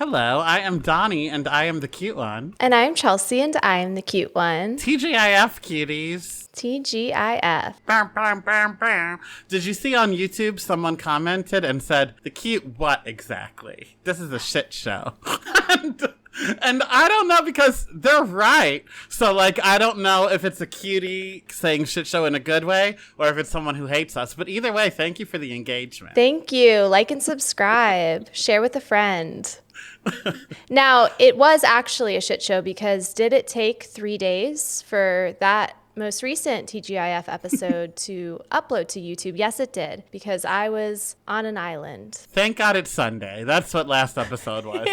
Hello, I am Donny, and I am the cute one. And I'm Chelsea, and I am the cute one. TGIF, cuties. TGIF. Bam, bam, bam, bam. Did you see on YouTube someone commented and said, the cute what exactly? This is a shit show. And I don't know because they're right. So, I don't know if it's a cutie saying shit show in a good way or if it's someone who hates us. But either way, thank you for the engagement. Thank you. Like and subscribe. Share with a friend. Now, it was actually a shit show because did it take 3 days for that most recent TGIF episode to upload to YouTube? Yes, it did, because I was on an island. Thank God it's Sunday. That's what last episode was.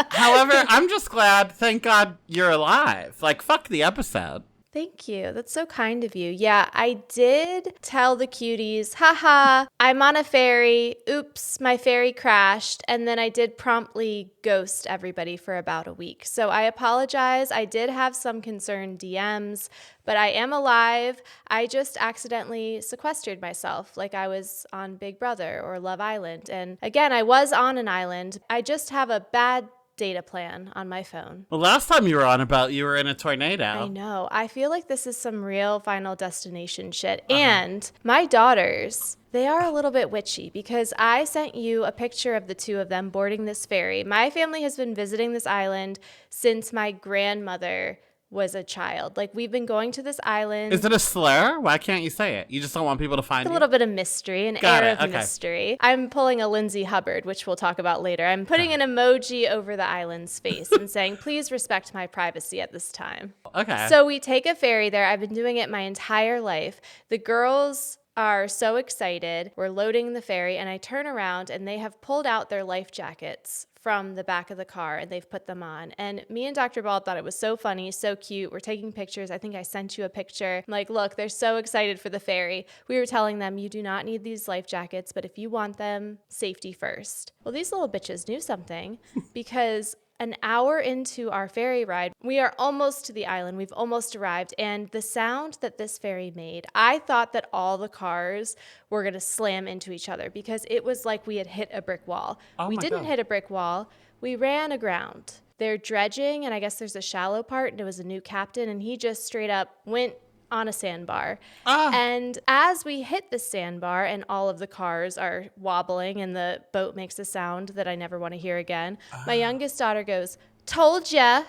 However, I'm just glad, thank God you're alive. Fuck the episode. Thank you. That's so kind of you. Yeah, I did tell the cuties, haha, I'm on a ferry. Oops, my ferry crashed. And then I did promptly ghost everybody for about a week. So I apologize. I did have some concerned DMs, but I am alive. I just accidentally sequestered myself like I was on Big Brother or Love Island. And again, I was on an island. I just have a bad data plan on my phone. Well, last time you were on about you were in a tornado. I know. I feel like this is some real Final Destination shit. And my daughters, they are a little bit witchy because I sent you a picture of the two of them boarding this ferry. My family has been visiting this island since my grandmother was a child. We've been going to this island. Is it a slur? Why can't you say it? You just don't want people to find a little bit of mystery, an air of mystery. I'm pulling a Lindsay Hubbard, which we'll talk about later. I'm putting an emoji over the island's face and saying, please respect my privacy at this time. Okay. So we take a ferry there. I've been doing it my entire life. The girls are so excited. We're loading the ferry, and I turn around, and they have pulled out their life jackets from the back of the car, and they've put them on. And me and Dr. Ball thought it was so funny, so cute. We're taking pictures. I think I sent you a picture. I'm like, look, they're so excited for the ferry. We were telling them, you do not need these life jackets, but if you want them, safety first. Well, these little bitches knew something because an hour into our ferry ride, we are almost to the island. We've almost arrived. And the sound that this ferry made, I thought that all the cars were going to slam into each other because it was like we had hit a brick wall. We didn't hit a brick wall. We ran aground. They're dredging, and I guess there's a shallow part, and it was a new captain, and he just straight up went on a sandbar. And as we hit the sandbar and all of the cars are wobbling and the boat makes a sound that I never want to hear again, my youngest daughter goes, told ya.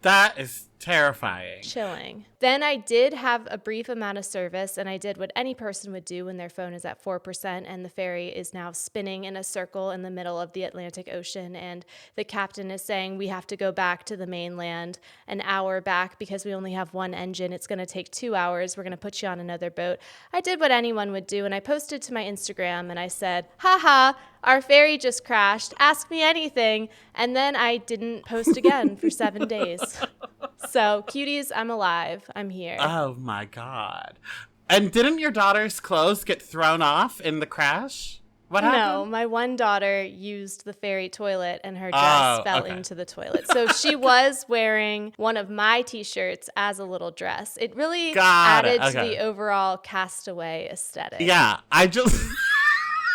That is terrifying. Chilling. Then I did have a brief amount of service, and I did what any person would do when their phone is at 4% and the ferry is now spinning in a circle in the middle of the Atlantic Ocean, and the captain is saying we have to go back to the mainland an hour back because we only have one engine. It's going to take 2 hours. We're going to put you on another boat. I did what anyone would do, and I posted to my Instagram, and I said, haha, our ferry just crashed. Ask me anything. And then I didn't post again for 7 days. So, cuties, I'm alive. I'm here. Oh, my God. And didn't your daughter's clothes get thrown off in the crash? What happened? No, my one daughter used the ferry toilet and her dress fell into the toilet. So she was wearing one of my T-shirts as a little dress. It really added to the overall castaway aesthetic. Yeah,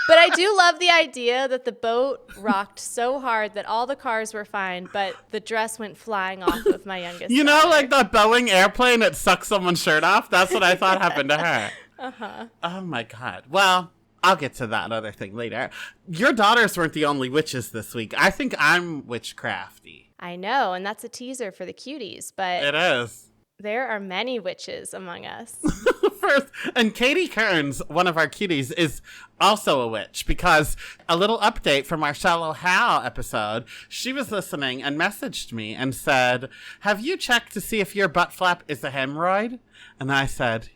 But I do love the idea that the boat rocked so hard that all the cars were fine, but the dress went flying off of my youngest daughter. You know, like that Boeing airplane that sucks someone's shirt off? That's what I thought happened to her. Uh-huh. Oh, my God. Well, I'll get to that other thing later. Your daughters weren't the only witches this week. I think I'm witchcrafty. I know, and that's a teaser for the cuties, but it is. There are many witches among us. First, and Katie Kearns, one of our cuties, is also a witch because a little update from our Shallow Hal episode, she was listening and messaged me and said, have you checked to see if your butt flap is a hemorrhoid? And I said,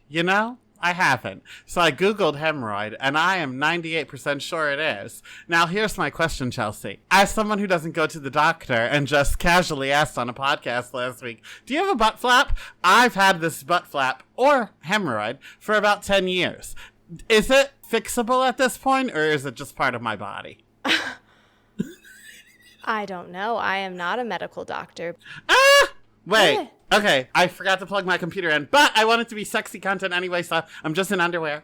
I haven't. So I Googled hemorrhoid, and I am 98% sure it is. Now, here's my question, Chelsea. As someone who doesn't go to the doctor and just casually asked on a podcast last week, do you have a butt flap? I've had this butt flap, or hemorrhoid, for about 10 years. Is it fixable at this point, or is it just part of my body? I don't know. I am not a medical doctor. Wait. Okay, I forgot to plug my computer in, but I want it to be sexy content anyway, so I'm just in underwear.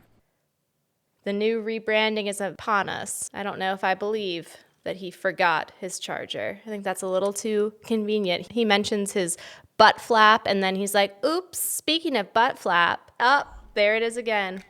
The new rebranding is upon us. I don't know if I believe that he forgot his charger. I think that's a little too convenient. He mentions his butt flap, and then he's like, oops, speaking of butt flap, there it is again.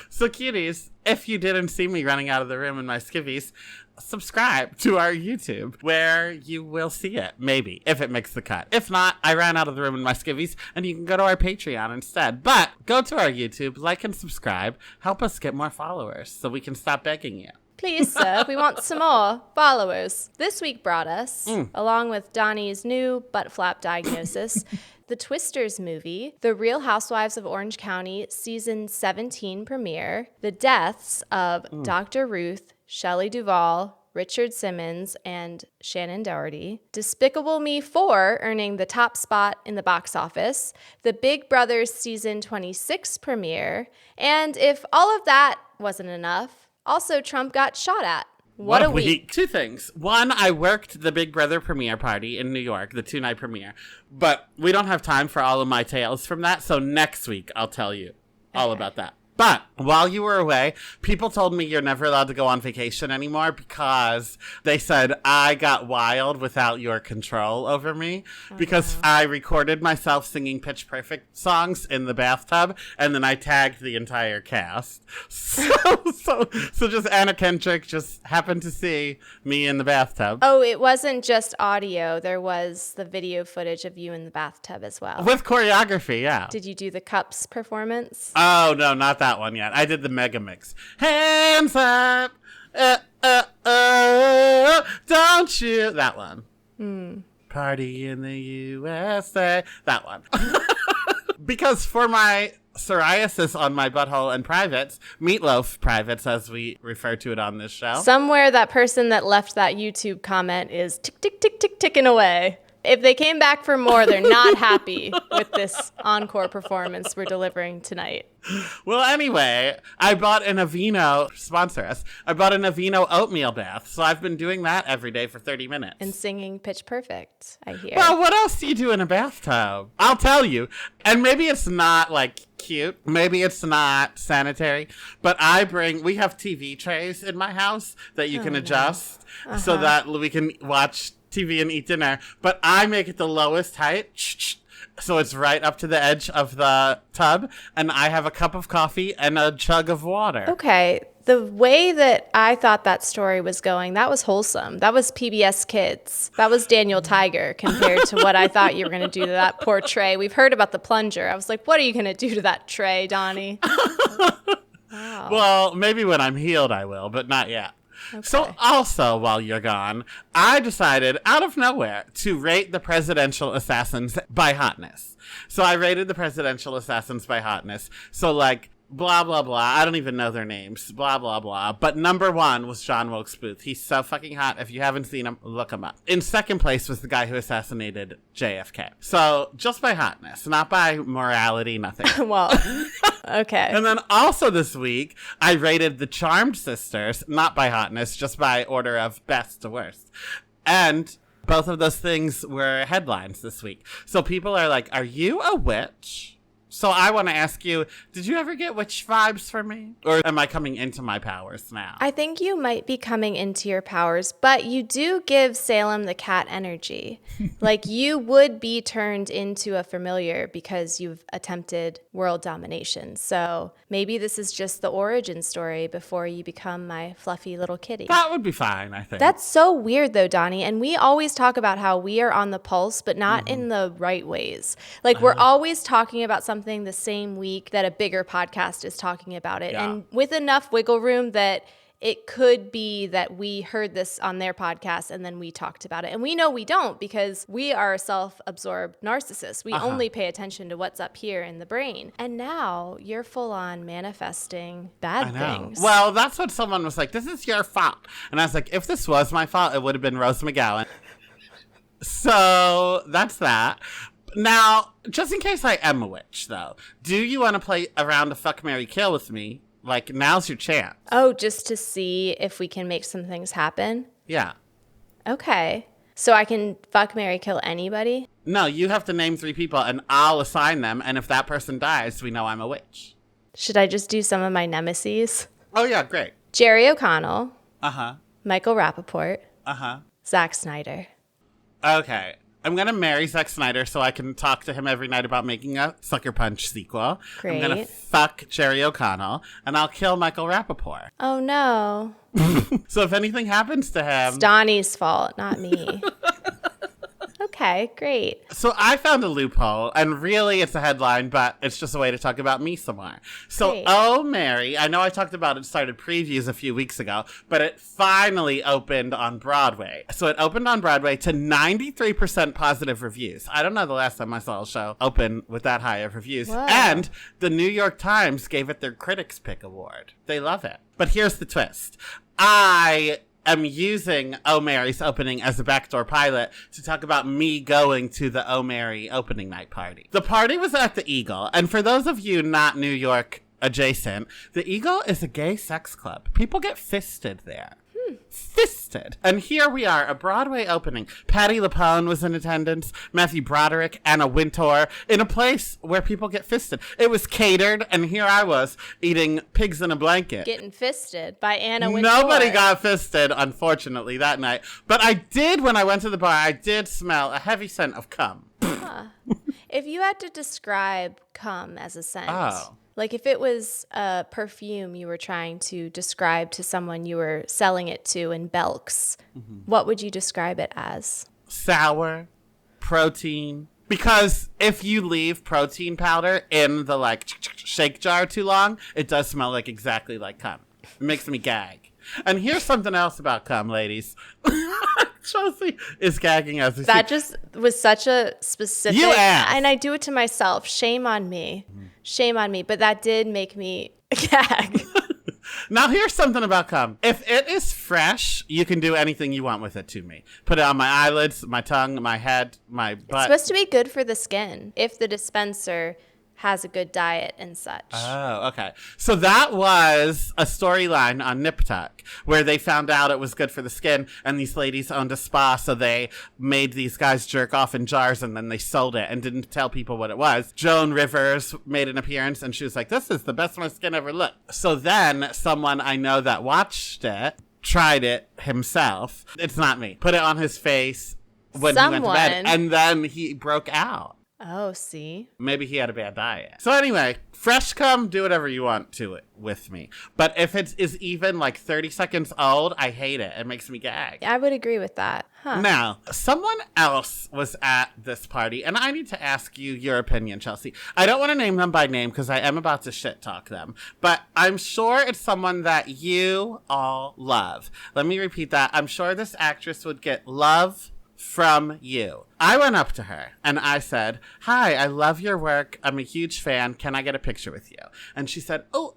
So cuties, if you didn't see me running out of the room in my skivvies, subscribe to our YouTube where you will see it, maybe, if it makes the cut. If not, I ran out of the room in my skivvies, and you can go to our Patreon instead. But go to our YouTube, like and subscribe, help us get more followers so we can stop begging you. Please, sir, we want some more followers. This week brought us, along with Donnie's new butt flap diagnosis, the Twisters movie, The Real Housewives of Orange County Season 17 premiere, the deaths of Dr. Ruth, Shelley Duvall, Richard Simmons, and Shannon Doherty, Despicable Me 4 earning the top spot in the box office, the Big Brother Season 26 premiere, and if all of that wasn't enough, also Trump got shot at. What a week. Two things. One, I worked the Big Brother premiere party in New York, the 2-night premiere. But we don't have time for all of my tales from that, so next week I'll tell you all about that. But while you were away, people told me you're never allowed to go on vacation anymore because they said I got wild without your control over me because I recorded myself singing Pitch Perfect songs in the bathtub and then I tagged the entire cast. So just Anna Kendrick just happened to see me in the bathtub. Oh, it wasn't just audio. There was the video footage of you in the bathtub as well. With choreography, yeah. Did you do the cups performance? Oh, no, not that one yet. I did the mega mix. Hands up, don't you? That one. Party in the USA. That one. Because for my psoriasis on my butthole and privates, meatloaf privates, as we refer to it on this show. Somewhere that person that left that YouTube comment is tick, tick, tick, tick, ticking away. If they came back for more, they're not happy with this encore performance we're delivering tonight. Well, anyway, I bought an Aveeno, sponsor us, I bought an Aveeno oatmeal bath, so I've been doing that every day for 30 minutes. And singing Pitch Perfect, I hear. Well, what else do you do in a bathtub? I'll tell you. And maybe it's not, like, cute. Maybe it's not sanitary. But we have TV trays in my house that you can adjust so that we can watch TV and eat dinner, but I make it the lowest height, so it's right up to the edge of the tub, and I have a cup of coffee and a jug of water. Okay, the way that I thought that story was going, that was wholesome. That was PBS Kids. That was Daniel Tiger compared to what I thought you were going to do to that poor tray. We've heard about the plunger. I was like, what are you going to do to that tray, Donnie? Wow. Well, maybe when I'm healed I will, but not yet. Okay. So also, while you're gone, I decided out of nowhere to rate the presidential assassins by hotness. So I rated the presidential assassins by hotness. So like, blah, blah, blah. I don't even know their names. Blah, blah, blah. But number 1 was John Wilkes Booth. He's so fucking hot. If you haven't seen him, look him up. In second place was the guy who assassinated JFK. So just by hotness, not by morality, nothing. Well, okay. And then also this week, I rated the Charmed sisters, not by hotness, just by order of best to worst. And both of those things were headlines this week. So people are like, are you a witch? So I want to ask you, did you ever get witch vibes from me? Or am I coming into my powers now? I think you might be coming into your powers, but you do give Salem the cat energy. Like you would be turned into a familiar because you've attempted world domination. So maybe this is just the origin story before you become my fluffy little kitty. That would be fine, I think. That's so weird though, Donnie. And we always talk about how we are on the pulse, but not in the right ways. Like we're always talking about something the same week that a bigger podcast is talking about it. Yeah. And with enough wiggle room that it could be that we heard this on their podcast and then we talked about it. And we know we don't because we are self-absorbed narcissists. We only pay attention to what's up here in the brain. And now you're full on manifesting bad things. Well, that's what someone was like, this is your fault. And I was like, if this was my fault, it would have been Rose McGowan. So that's that. Now, just in case I am a witch, though, do you want to play around a fuck, marry, kill with me? Like, now's your chance. Oh, just to see if we can make some things happen? Yeah. Okay. So I can fuck, marry, kill anybody? No, you have to name 3 people, and I'll assign them, and if that person dies, we know I'm a witch. Should I just do some of my nemesis? Oh, yeah, great. Jerry O'Connell. Uh-huh. Michael Rappaport. Uh-huh. Zack Snyder. Okay. I'm going to marry Zack Snyder so I can talk to him every night about making a Sucker Punch sequel. Great. I'm going to fuck Jerry O'Connell, and I'll kill Michael Rappaport. Oh, no. So if anything happens to him... It's Donnie's fault, not me. Okay, great. So I found a loophole, and really it's a headline, but it's just a way to talk about me some more. So, Great. Oh Mary, I know I talked about it, started previews a few weeks ago, but it finally opened on Broadway. So it opened on Broadway to 93% positive reviews. I don't know the last time I saw a show open with that high of reviews. Whoa. And the New York Times gave it their Critics' Pick Award. They love it. But here's the twist. I am using Oh Mary's opening as a backdoor pilot to talk about me going to the Oh Mary opening night party. The party was at the Eagle, and for those of you not New York adjacent, the Eagle is a gay sex club. People get fisted there. Fisted. And here we are, a Broadway opening. Patti LuPone was in attendance, Matthew Broderick, Anna Wintour, in a place where people get fisted. It was catered, and here I was eating pigs in a blanket. Getting fisted by Anna Wintour. Nobody got fisted, unfortunately, that night. But I did, when I went to the bar, I did smell a heavy scent of cum. Huh. If you had to describe cum as a scent, Oh. like if it was a perfume you were trying to describe to someone you were selling it to in Belk's, what would you describe it as? Sour, protein. Because if you leave protein powder in the, like, shake jar too long, it does smell like exactly like cum. It makes me gag. And here's something else about cum, ladies. Chelsea is gagging as we That speak. just was such a specific... You asked. And I do it to myself. Shame on me. Shame on me. But that did make me gag. Now, here's something about cum. If it is fresh, you can do anything you want with it to me. Put it on my eyelids, my tongue, my head, my butt. It's supposed to be good for the skin if the dispenser has a good diet and such. Oh, okay. So that was a storyline on Nip Tuck where they found out it was good for the skin, and these ladies owned a spa, so they made these guys jerk off in jars, and then they sold it and didn't tell people what it was. Joan Rivers made an appearance, and she was like, "This is the best my skin ever looked." So then someone I know that watched it tried it himself. It's not me. Put it on his face when he went to bed, and then he broke out. Oh, see? Maybe he had a bad diet. So anyway, fresh cum, do whatever you want to it with me. But if it is even like 30 seconds old, I hate it. It makes me gag. I would agree with that. Huh. Now, someone else was at this party, and I need to ask you your opinion, Chelsea. I don't want to name them by name because I am about to shit talk them, but I'm sure it's someone that you all love. Let me repeat that. I'm sure this actress would get love from you. I went up to her and I said, "Hi, I love your work. I'm a huge fan. Can I get a picture with you?" And she said, "Oh,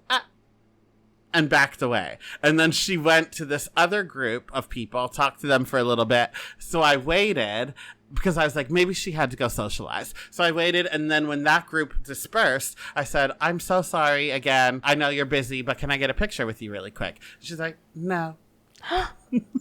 and backed away. And then she went to this other group of people, talked to them for a little bit. So I waited because I was like, maybe she had to go socialize. So I waited. And then when that group dispersed, I said, "I'm so sorry again. I know you're busy, but can I get a picture with you really quick?" She's like, "No."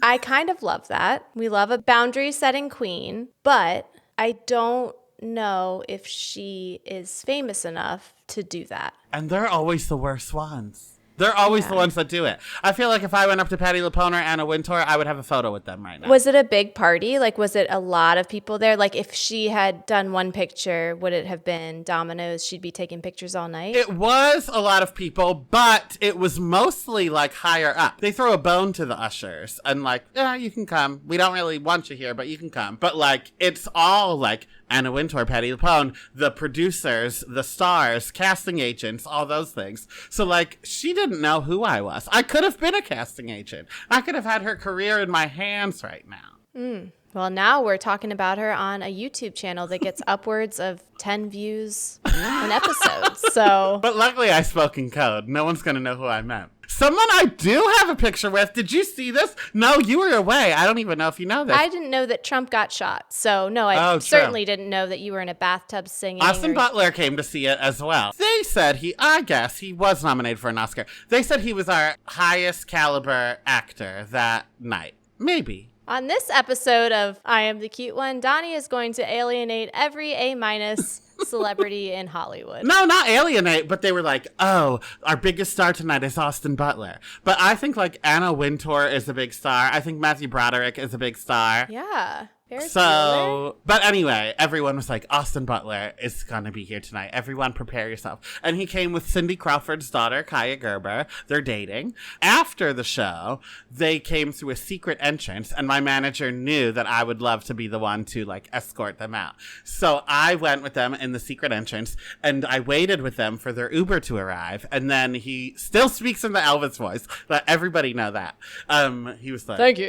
I kind of love that. We love a boundary setting queen, but I don't know if she is famous enough to do that. And they're always the worst ones. They're always the ones that do it. I feel like if I went up to Patti LuPone or Anna Wintour, I would have a photo with them right now. Was it a big party? Like, was it a lot of people there? Like, if she had done one picture, would it have been Domino's? She'd be taking pictures all night? It was a lot of people, but it was mostly like higher up. They throw a bone to the ushers and like, "Yeah, you can come. We don't really want you here, but you can come." But like, it's all like Anna Wintour, Patti LuPone, the producers, the stars, casting agents, all those things. So like, she didn't know who I was. I could have been a casting agent. I could have had her career in my hands right now. Well, now we're talking about her on a YouTube channel that gets upwards of 10 views an episode. So, But luckily I spoke in code. No one's going to know who I meant. Someone I do have a picture with. Did you see this? No, you were away. I don't even know if you know this. I didn't know that Trump got shot. So, no, I Oh, true. certainly didn't know that you were in a bathtub singing. Austin or- Butler came to see it as well. They said I guess he was nominated for an Oscar. They said he was our highest caliber actor that night. Maybe. On this episode of I Am the Cute One, Donny is going to alienate every A- celebrity in Hollywood. No, not alienate, but they were like, oh, our biggest star tonight is Austin Butler. But I think like Anna Wintour is a big star. I think Matthew Broderick is a big star. Yeah. So, but anyway, everyone was like, Austin Butler is going to be here tonight. Everyone prepare yourself. And he came with Cindy Crawford's daughter, Kaya Gerber. They're dating. After the show, they came through a secret entrance, and my manager knew that I would love to be the one to like escort them out. So I went with them in the secret entrance, and I waited with them for their Uber to arrive. And then he still speaks in the Elvis voice. Let everybody know that. He was like, Thank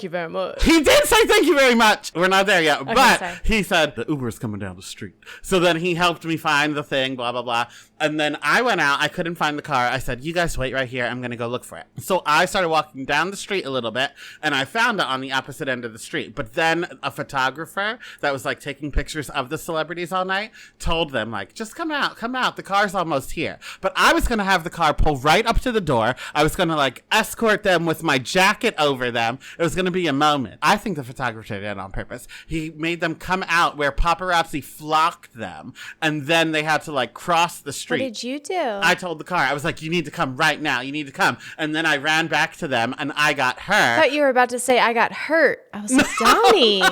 you very much. He did say thank you very much. We're not there yet. Okay, but sorry. He said, the Uber's coming down the street. So then he helped me find the thing, blah, blah, blah. And then I went out. I couldn't find the car. I said, you guys wait right here. I'm going to go look for it. So I started walking down the street a little bit, and I found it on the opposite end of the street. But then a photographer that was like taking pictures of the celebrities all night told them, like, just come out. The car's almost here. But I was going to have the car pull right up to the door. I was going to like escort them with my jacket over them. It was going to be a moment. I think the photographer did it on purpose. He made them come out where paparazzi flocked them, and then they had to like cross the street. What did you do? I told the car, I was like, you need to come right now. You need to come. And then I ran back to them, and I got her. I thought you were about to say I got hurt. I was like, Donny.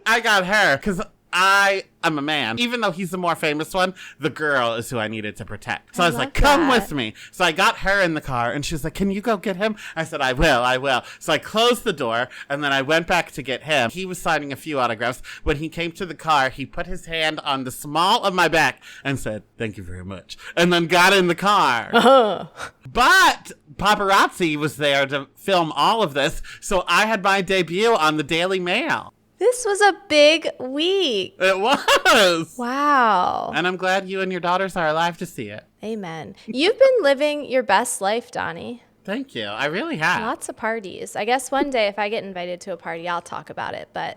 I got her because I am a man. Even though he's the more famous one, the girl is who I needed to protect. So I was like, come with me. So I got her in the car, and she was like, can you go get him? I said, I will. So I closed the door, and then I went back to get him. He was signing a few autographs. When he came to the car, he put his hand on the small of my back and said, thank you very much, and then got in the car. But paparazzi was there to film all of this, so I had my debut on the Daily Mail. This was a big week. It was. Wow. And I'm glad you and your daughters are alive to see it. Amen. You've been living your best life, Donny. Thank you. I really have. Lots of parties. I guess one day if I get invited to a party, I'll talk about it. But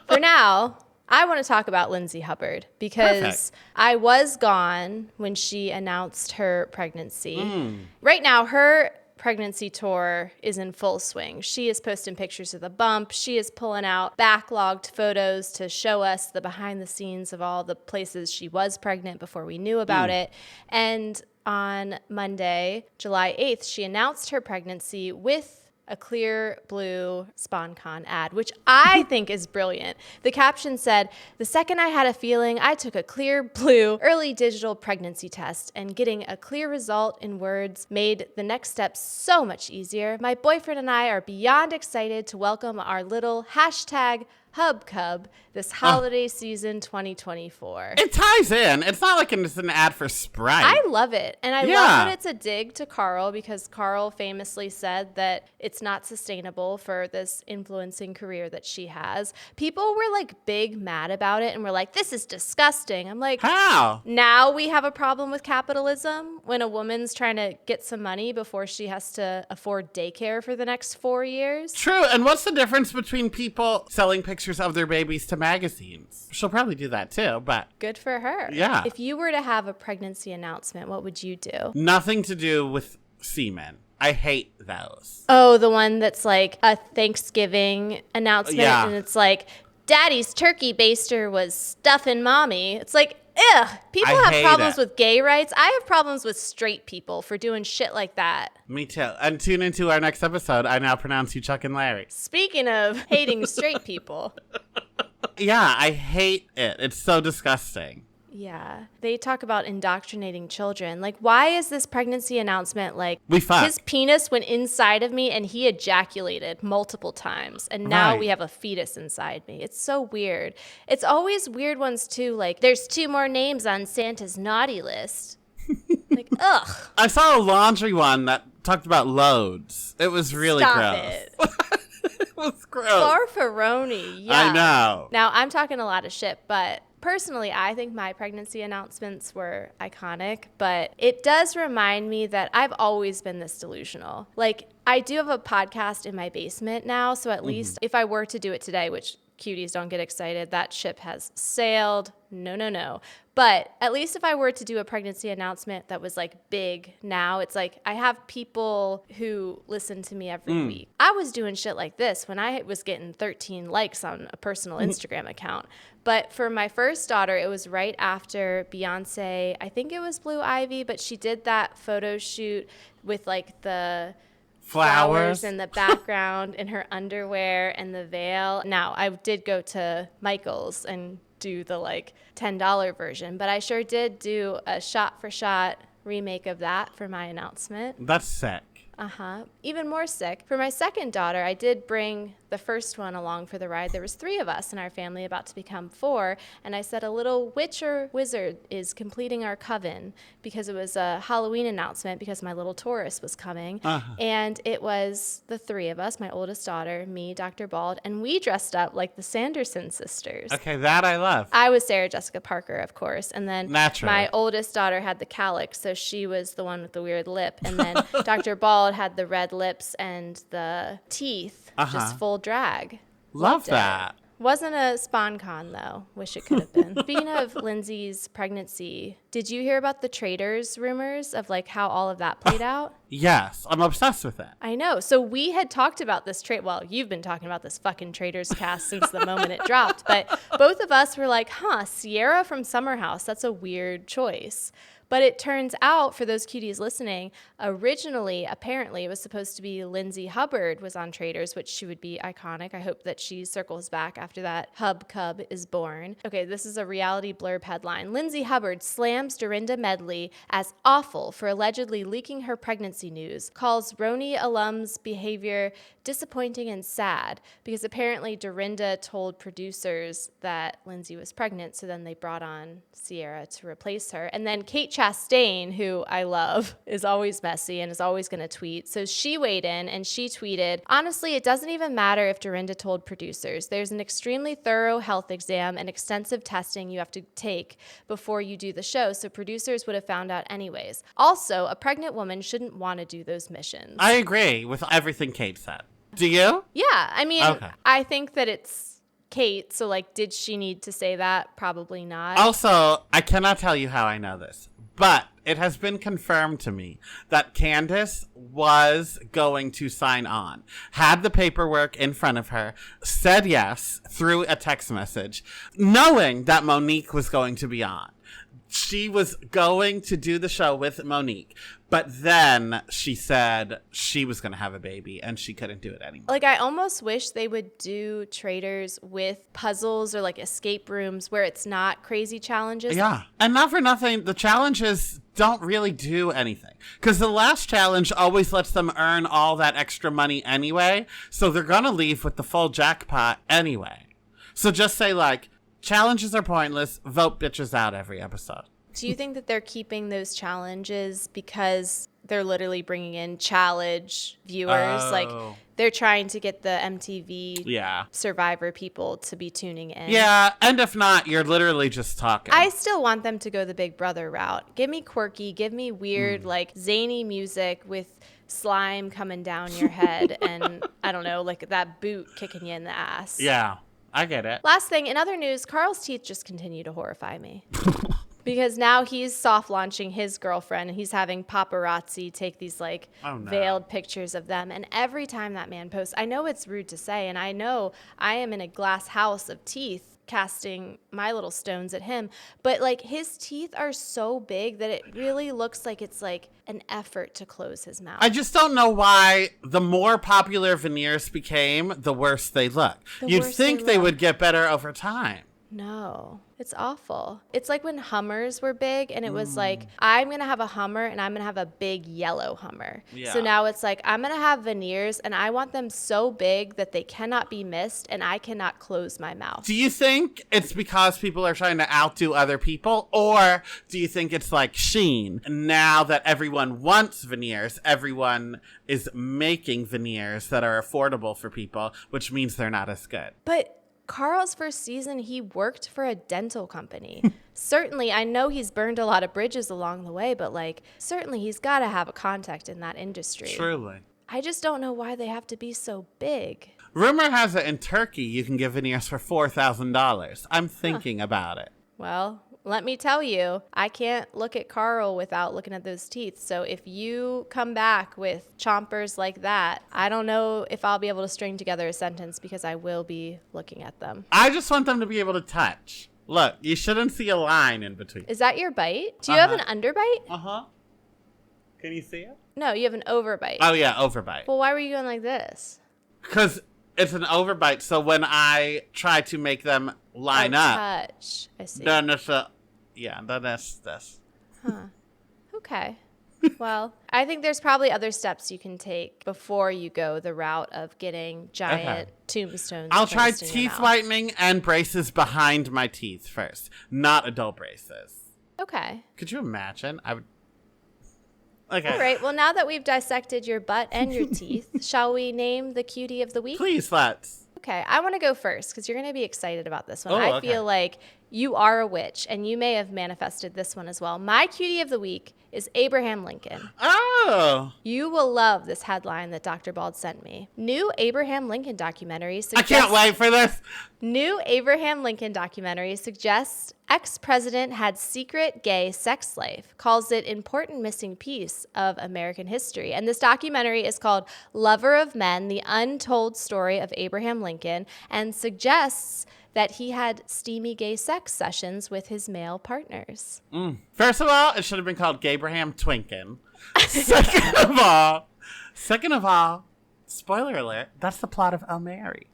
for now, I want to talk about Lindsay Hubbard because Perfect. I was gone when she announced her pregnancy. Right now, her pregnancy tour is in full swing. She is posting pictures of the bump. She is pulling out backlogged photos to show us the behind the scenes of all the places she was pregnant before we knew about it. And on Monday, July 8th, she announced her pregnancy with a clear blue SpawnCon ad, which I think is brilliant. The caption said, the second I had a feeling, I took a clear blue early digital pregnancy test, and getting a clear result in words made the next step so much easier. My boyfriend and I are beyond excited to welcome our little #Hub Cub this holiday season 2024. It ties in. It's not like it's an ad for Sprite. I love it. And I love that it's a dig to Carl, because Carl famously said that it's not sustainable for this influencing career that she has. People were like big mad about it and were like, this is disgusting. I'm like, how? Now we have a problem with capitalism when a woman's trying to get some money before she has to afford daycare for the next 4 years. True. And what's the difference between people selling pictures of their babies to magazines? She'll probably do that too, but Good for her. Yeah. If you were to have a pregnancy announcement, what would you do? nothing to do with semen. I hate those. Oh, the one that's like a Thanksgiving announcement, Yeah. and it's like, Daddy's turkey baster was stuffing mommy. It's like, ugh. People I have hate problems it. with gay rights. I have problems with straight people for doing shit like that. Me too. And tune into our next episode. I now pronounce you Chuck and Larry. Speaking of hating straight people. Yeah, I hate it. It's so disgusting. Yeah. They talk about indoctrinating children. Like, why is this pregnancy announcement like, We fuck. his penis went inside of me and he ejaculated multiple times, and now Right. we have a fetus inside me? It's so weird. It's always weird ones too, like, there's 2 more names on Santa's naughty list. Like, ugh. I saw a laundry one that talked about loads. It was really Stop gross. it. It was gross. Farfaroni. Yeah. I know. Now, I'm talking a lot of shit, but personally, I think my pregnancy announcements were iconic, but it does remind me that I've always been this delusional. Like, I do have a podcast in my basement now, so at least if I were to do it today, which cuties don't get excited, that ship has sailed. no. But at least if I were to do a pregnancy announcement that was like big now, it's like I have people who listen to me every week. I was doing shit like this when I was getting 13 likes on a personal Instagram account. But for my first daughter, it was right after Beyonce, I think it was Blue Ivy, but she did that photo shoot with like the flowers in the background in her underwear and the veil. Now, I did go to Michael's and do the like $10 version, but I sure did do a shot-for-shot remake of that for my announcement. That's sick. Even more sick. For my second daughter, I did bring the first one along for the ride. There was 3 of us in our family, about to become 4, and I said a little witch or wizard is completing our coven, because it was a Halloween announcement because my little Taurus was coming. And it was the 3 of us, my oldest daughter, me, Dr. Bald, and we dressed up like the Sanderson sisters. Okay, that I love. I was Sarah Jessica Parker, of course, and then Naturally. My oldest daughter had the calyx, so she was the one with the weird lip, and then Dr. Bald had the red lips and the teeth, just full drag. Love that. Wasn't a spawn con, though. Wish it could have been. Speaking of Lindsay's pregnancy, did you hear about the Traitors rumors of like how all of that played out? Yes, I'm obsessed with it. I know. So we had talked about this well, you've been talking about this fucking Traitors cast since the moment it dropped, but both of us were like, Sierra from Summer House, that's a weird choice. But it turns out, for those cuties listening, originally, apparently, it was supposed to be Lindsay Hubbard was on Traitors, which she would be iconic. I hope that she circles back after that hub cub is born. Okay, this is a reality blurb headline. Lindsay Hubbard slams Dorinda Medley as awful for allegedly leaking her pregnancy news, calls Roni alums' behavior disappointing and sad, because apparently Dorinda told producers that Lindsay was pregnant, so then they brought on Sierra to replace her. And then Kate Chastain, who I love, is always messy and is always going to tweet. So she weighed in and she tweeted, honestly, it doesn't even matter if Dorinda told producers. There's an extremely thorough health exam and extensive testing you have to take before you do the show, so producers would have found out anyways. Also, a pregnant woman shouldn't want to do those missions. I agree with everything Kate said. Do you? Yeah, I mean, okay. I think that it's Kate, so like, did she need to say that? Probably not. Also, I cannot tell you how I know this, but it has been confirmed to me that Candace was going to sign on, had the paperwork in front of her, said yes through a text message, knowing that Monique was going to be on. She was going to do the show with Monique, but then she said she was going to have a baby and she couldn't do it anymore. Like, I almost wish they would do Traitors with puzzles or like escape rooms where it's not crazy challenges. Yeah. And not for nothing, the challenges don't really do anything, because the last challenge always lets them earn all that extra money anyway. So they're going to leave with the full jackpot anyway. So just say like, challenges are pointless. Vote bitches out every episode. Do you think that they're keeping those challenges because they're literally bringing in challenge viewers? Like, they're trying to get the MTV Survivor people to be tuning in. Yeah, and if not, you're literally just talking. I still want them to go the Big Brother route. Give me quirky, give me weird, like zany music with slime coming down your head and, I don't know, like that boot kicking you in the ass. Yeah. I get it. Last thing, in other news, Carl's teeth just continue to horrify me. Because now he's soft launching his girlfriend and he's having paparazzi take these like veiled pictures of them. And every time that man posts, I know it's rude to say, and I know I am in a glass house of teeth casting my little stones at him, but like his teeth are so big that it really looks like it's like an effort to close his mouth. I just don't know why the more popular veneers became, the worse they look. You'd think they would get better over time. No, it's awful. It's like when Hummers were big and it was like, I'm going to have a Hummer and I'm going to have a big yellow Hummer. Yeah. So now it's like, I'm going to have veneers and I want them so big that they cannot be missed and I cannot close my mouth. Do you think it's because people are trying to outdo other people? Or do you think it's like Sheen? Now that everyone wants veneers, everyone is making veneers that are affordable for people, which means they're not as good. But Carl's first season, he worked for a dental company. Certainly, I know he's burned a lot of bridges along the way, but like, certainly he's got to have a contact in that industry. Truly. I just don't know why they have to be so big. Rumor has it in Turkey you can get veneers for $4,000. I'm thinking about it. Well, let me tell you, I can't look at Carl without looking at those teeth. So if you come back with chompers like that, I don't know if I'll be able to string together a sentence because I will be looking at them. I just want them to be able to touch. Look, you shouldn't see a line in between. Is that your bite? Do you have an underbite? Uh-huh. Can you see it? No, you have an overbite. Oh, yeah, overbite. Well, why were you going like this? Because it's an overbite, so when I try to make them line up. Touch. I see. Then it's then it's this. Huh. Okay. Well, I think there's probably other steps you can take before you go the route of getting giant tombstones. I'll try placed in your teeth mouth. whitening and braces behind my teeth first, not adult braces. Okay. Could you imagine? I would. Okay. All right. Well, now that we've dissected your butt and your teeth, shall we name the cutie of the week? Please, let's. Okay. I want to go first because you're going to be excited about this one. Oh, I okay. feel like you are a witch, and you may have manifested this one as well. My cutie of the week is Abraham Lincoln. Oh. You will love this headline that Dr. Bald sent me. New Abraham Lincoln documentary suggests... I can't wait for this. New Abraham Lincoln documentary suggests ex-president had secret gay sex life, calls it important missing piece of American history. And this documentary is called Lover of Men, The Untold Story of Abraham Lincoln, and suggests that he had steamy gay sex sessions with his male partners. First of all, it should have been called Gabraham Twinkin. Second of all, spoiler alert, that's the plot of El Mary.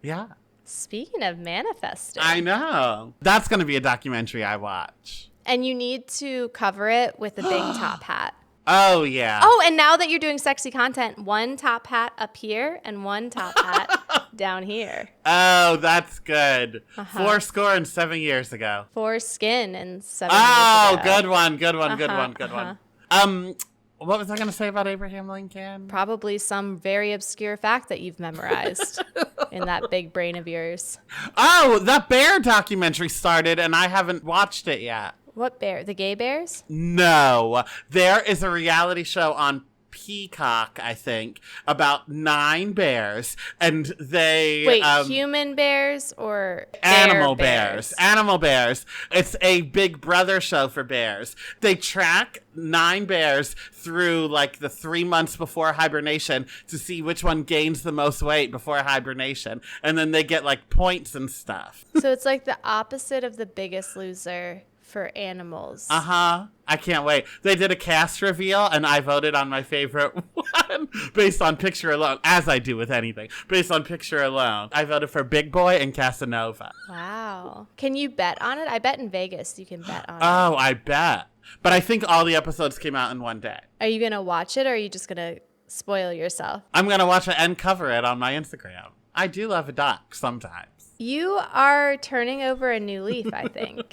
Yeah. Speaking of manifesting. I know. That's going to be a documentary I watch. And you need to cover it with a big top hat. Oh, yeah. Oh, and now that you're doing sexy content, one top hat up here and one top hat down here. Oh, that's good. 7 years ago. Foreskin and 7 Oh, years ago. good one. Good one. What was I going to say about Abraham Lincoln? Probably some very obscure fact that you've memorized in that big brain of yours. Oh, that bear documentary started and I haven't watched it yet. What bear? The gay bears? No. There is a reality show on Peacock, I think, about 9 bears, and they... Wait, human bears or Animal bears? Animal bears. It's a Big Brother show for bears. They track 9 bears through, like, the 3 months before hibernation to see which one gains the most weight before hibernation, and then they get, like, points and stuff. So it's like the opposite of The Biggest Loser for animals. I can't wait. They did a cast reveal and I voted on my favorite one based on picture alone, as I do with anything, based on picture alone. I voted for Big Boy and Casanova. Wow. Can you bet on it? I bet in Vegas you can bet on it. Oh, I bet. But I think all the episodes came out in one day. Are you going to watch it or are you just going to spoil yourself? I'm going to watch it and cover it on my Instagram. I do love a doc sometimes. You are turning over a new leaf, I think.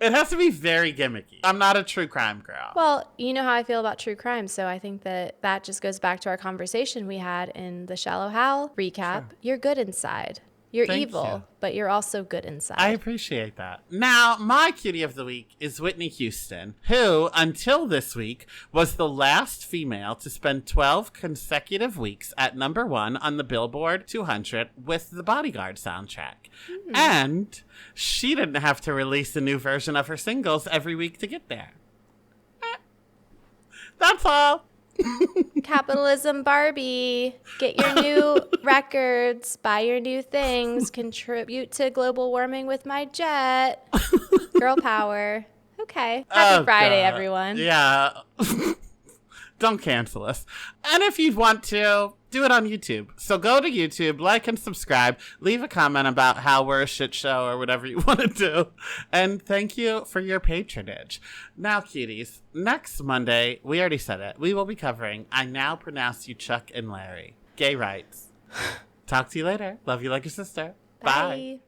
It has to be very gimmicky. I'm not a true crime girl. Well, you know how I feel about true crime, so I think that just goes back to our conversation we had in the Shallow Hal recap. Sure. You're good inside. You're Thank evil, you. But you're also good inside. I appreciate that. Now, my cutie of the week is Whitney Houston, who, until this week, was the last female to spend 12 consecutive weeks at #1 on the Billboard 200 with the Bodyguard soundtrack. And she didn't have to release a new version of her singles every week to get there. That's all. Capitalism Barbie. Get your new records, buy your new things, contribute to global warming with my jet. Girl power. Okay. Happy Friday, God. Everyone. Yeah. Don't cancel us. And if you want to, do it on YouTube. So go to YouTube, like and subscribe, leave a comment about how we're a shit show or whatever you want to do. And thank you for your patronage. Now, cuties, next Monday, we already said it, we will be covering I Now Pronounce You Chuck and Larry. Gay rights. Talk to you later. Love you like your sister. Bye. Bye.